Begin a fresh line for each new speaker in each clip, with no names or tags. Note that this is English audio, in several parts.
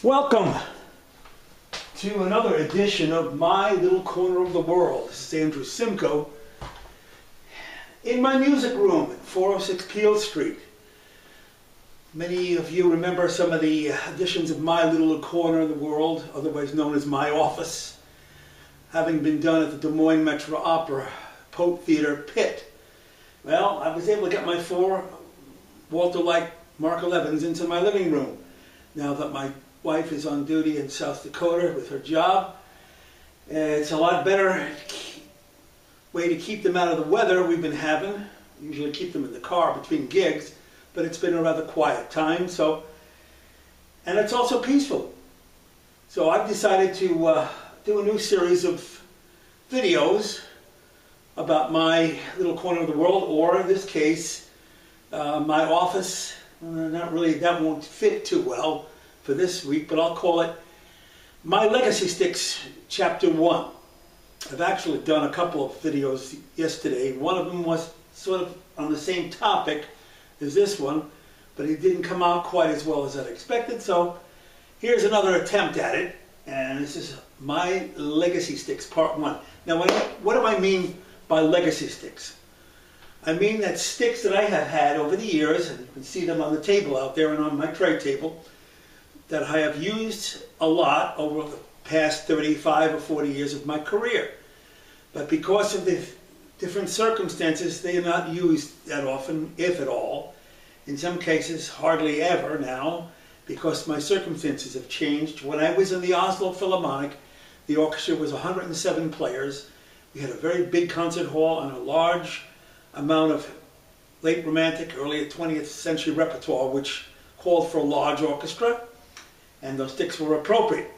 Welcome to another edition of My Little Corner of the World. This is Andrew Simcoe in my music room at 406 Peel Street. Many of you remember some of the editions of My Little Corner of the World, otherwise known as My Office, having been done at the Des Moines Metro Opera Pope Theater Pit. Well, I was able to get my four Walter-like Mark 11s into my living room now that my wife is on duty in South Dakota with her job. It's a lot better way to keep them out of the weather we've been having. Usually keep them in the car between gigs, but it's been a rather quiet time, and it's also peaceful. So I've decided to do a new series of videos about my little corner of the world, or in this case, my office. Not really, that won't fit too well for this week, but I'll call it My Legacy Sticks Chapter 1. I've actually done a couple of videos yesterday. One of them was sort of on the same topic as this one, but it didn't come out quite as well as I'd expected, so here's another attempt at it, and this is My Legacy Sticks Part 1. Now, what do I mean by legacy sticks? I mean that sticks that I have had over the years, and you can see them on the table out there and on my tray table, that I have used a lot over the past 35 or 40 years of my career. But because of the different circumstances, they are not used that often, if at all. In some cases, hardly ever now, because my circumstances have changed. When I was in the Oslo Philharmonic, the orchestra was 107 players. We had a very big concert hall and a large amount of late Romantic, early 20th century repertoire, which called for a large orchestra, and those sticks were appropriate.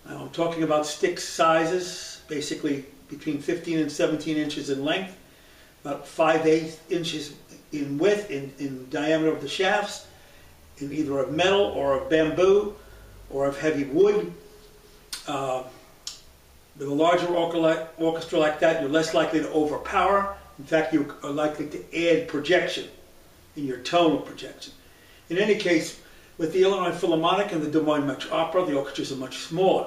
Now, I'm talking about stick sizes, basically between 15 and 17 inches in length, about 5/8 inches in width, in diameter of the shafts, in either of metal or of bamboo or of heavy wood. With a larger orchestra like that, you're less likely to overpower. In fact, you are likely to add projection in your tonal projection. In any case, with the Illinois Philharmonic and the Des Moines Metro Opera, the orchestras are much smaller.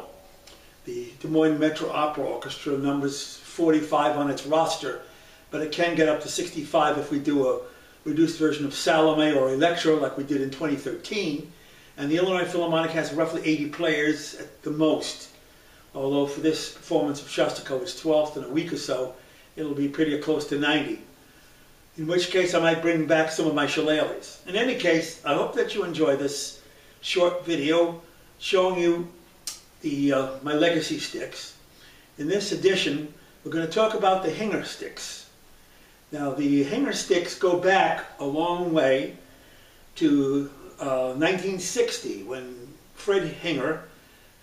The Des Moines Metro Opera Orchestra numbers 45 on its roster, but it can get up to 65 if we do a reduced version of Salome or Electro like we did in 2013. And the Illinois Philharmonic has roughly 80 players at the most. Although for this performance of Shostakovich's 12th in a week or so, it'll be pretty close to 90. In which case I might bring back some of my shillelaghs. In any case, I hope that you enjoy this short video showing you my legacy sticks. In this edition, we're going to talk about the Hinger sticks. Now, the Hinger sticks go back a long way to 1960, when Fred Hinger,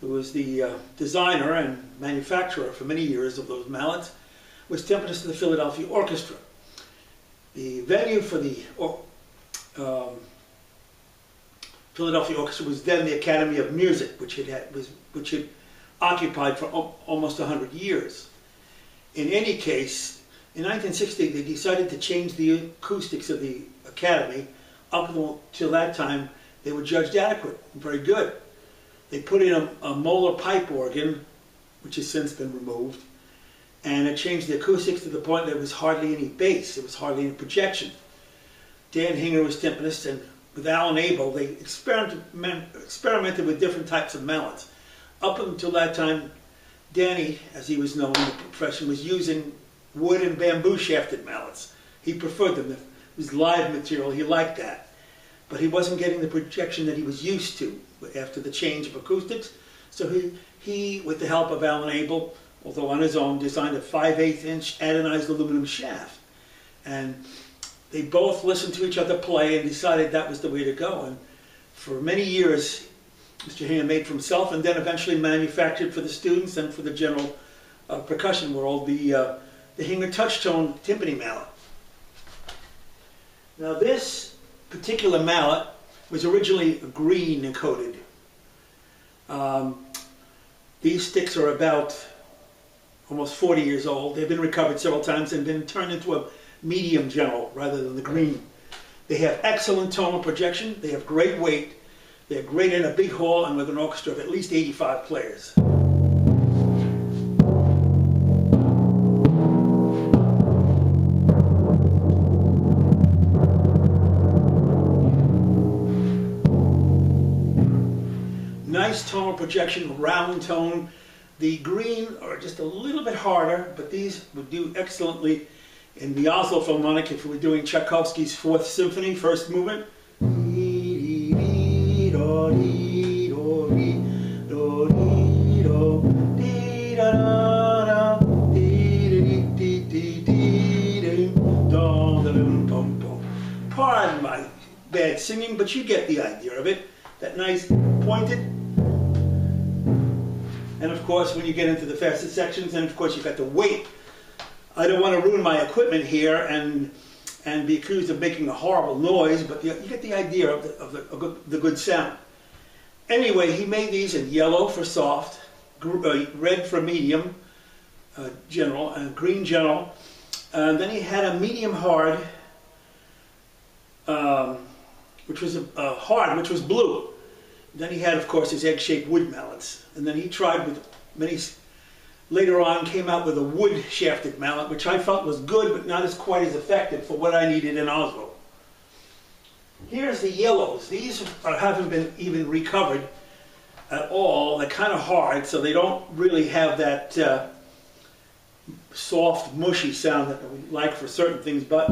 who was the designer and manufacturer for many years of those mallets, was timpanist of the Philadelphia Orchestra. The venue for the Philadelphia Orchestra was then the Academy of Music, which had occupied for almost 100 years. In any case, in 1960, they decided to change the acoustics of the Academy. Up until that time, they were judged adequate and very good. They put in a Moeller pipe organ, which has since been removed, and it changed the acoustics to the point that there was hardly any bass, there was hardly any projection. Dan Hinger was timpanist, and with Alan Abel, they experimented with different types of mallets. Up until that time, Danny, as he was known in the profession, was using wood and bamboo shafted mallets. He preferred them. It was live material, he liked that. But he wasn't getting the projection that he was used to after the change of acoustics. So he with the help of Alan Abel, although on his own, designed a 5/8 inch anodized aluminum shaft. And they both listened to each other play and decided that was the way to go. And for many years, Mr. Hinger made for himself, and then eventually manufactured for the students and for the general percussion world, the Hinger Touch-Tone timpani mallet. Now, this particular mallet was originally green coated. These sticks are about almost 40 years old. They've been recovered several times and been turned into a medium general rather than the green. They have excellent tonal projection. They have great weight. They're great in a big hall and with an orchestra of at least 85 players. Nice tonal projection, round tone. The green are just a little bit harder, but these would do excellently in the Oslo Philharmonic if we were doing Tchaikovsky's Fourth Symphony, first movement. Pardon my bad singing, but you get the idea of it. That nice pointed. And of course, when you get into the faster sections, then of course you've got to wait. I don't want to ruin my equipment here and be accused of making a horrible noise, but you get the idea of the good sound. Anyway, he made these in yellow for soft, red for medium, general, and green general. And then he had a medium hard, which was which was blue. Then he had, of course, his egg-shaped wood mallets. And then he tried with many, later on came out with a wood-shafted mallet, which I felt was good, but not as quite as effective for what I needed in Oslo. Here's the yellows. These haven't been even recovered at all. They're kind of hard, so they don't really have that soft, mushy sound that we like for certain things, but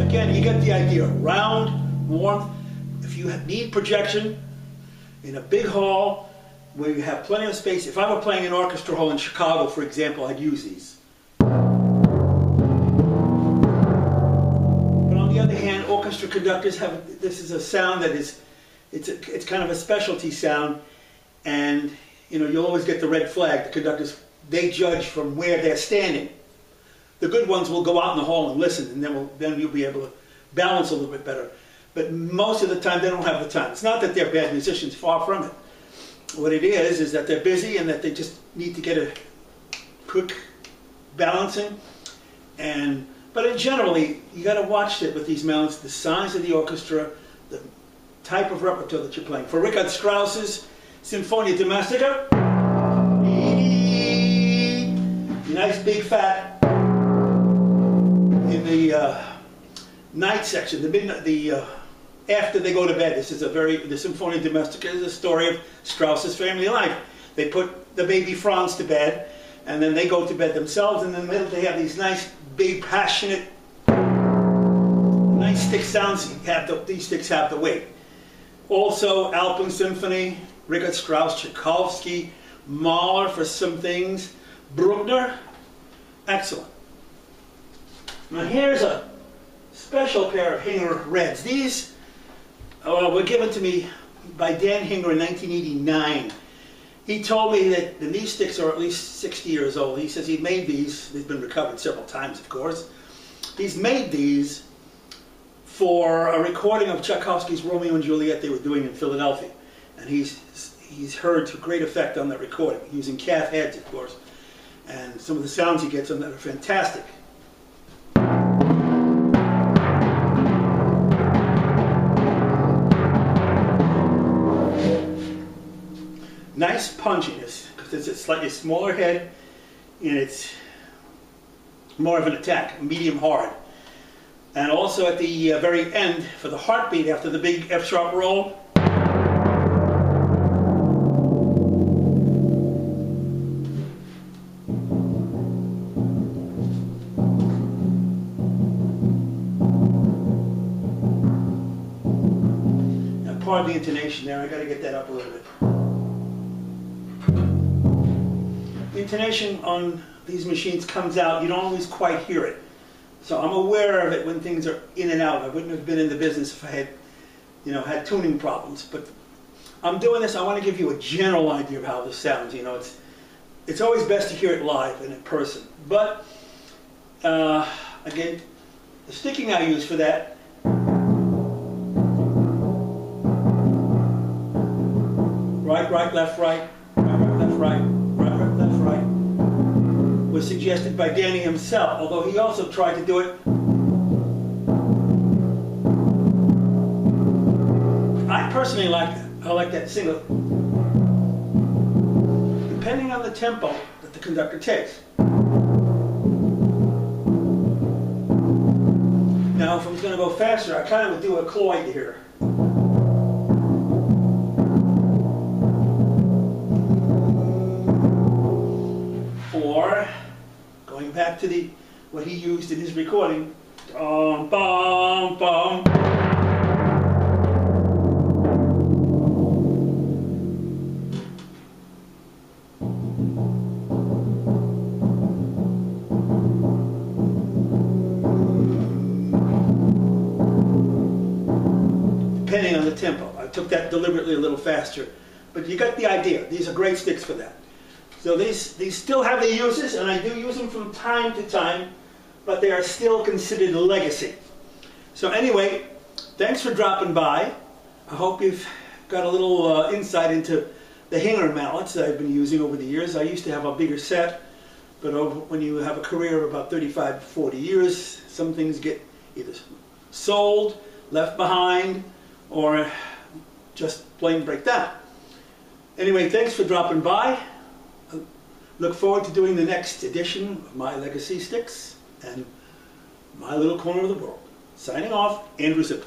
again, you get the idea. Round, warmth. If you need projection in a big hall where you have plenty of space, if I were playing an orchestra hall in Chicago, for example, I'd use these. But on the other hand, orchestra conductors have, this is a sound that is, it's kind of a specialty sound, and you know, you'll always get the red flag. The conductors, they judge from where they're standing. The good ones will go out in the hall and listen, and then you'll be able to balance a little bit better. But most of the time, they don't have the time. It's not that they're bad musicians, far from it. What it is that they're busy and that they just need to get a quick balancing. But in generally, you got to watch it with these melodies, the size of the orchestra, the type of repertoire that you're playing. For Richard Strauss's Sinfonia Domestica, nice big fat in the night section, after they go to bed. This is the Sinfonia Domestica is a story of Strauss's family life. They put the baby Franz to bed, and then they go to bed themselves, and in the middle they have these nice, big, passionate, nice stick sounds. These sticks have the weight. Also, Alpen Symphony, Richard Strauss, Tchaikovsky, Mahler for some things, Bruckner, excellent. Now here's a special pair of Hinger Reds. These were given to me by Dan Hinger in 1989. He told me that these sticks are at least 60 years old. He says he made these, they've been recovered several times, of course. He's made these for a recording of Tchaikovsky's Romeo and Juliet they were doing in Philadelphia. And he's heard to great effect on that recording, using calf heads, of course. And some of the sounds he gets on that are fantastic. Nice punchiness, because it's a slightly smaller head, and it's more of an attack, medium hard. And also at the very end, for the heartbeat after the big F-sharp roll, now pardon the intonation there, I got to get that up a little bit. The intonation on these machines comes out, you don't always quite hear it. So I'm aware of it when things are in and out. I wouldn't have been in the business if I had, had tuning problems. But I'm doing this, I want to give you a general idea of how this sounds. It's always best to hear it live and in person. But, again, the sticking I use for that right right, left, right, left, right, left, right, was suggested by Danny himself, although he also tried to do it. I personally like that. I like that single. Depending on the tempo that the conductor takes. Now, if I was going to go faster, I kind of would do a cloyd here. Or, going back to what he used in his recording, bum, bum, bum. Depending on the tempo. I took that deliberately a little faster, but you got the idea. These are great sticks for that. So these still have their uses, and I do use them from time to time, but they are still considered a legacy. So anyway, thanks for dropping by. I hope you've got a little insight into the Hinger mallets that I've been using over the years. I used to have a bigger set, but when you have a career of about 35 to 40 years, some things get either sold, left behind, or just plain break down. Anyway, thanks for dropping by. I look forward to doing the next edition of My Legacy Sticks and My Little Corner of the World. Signing off, Andrew Simcoe.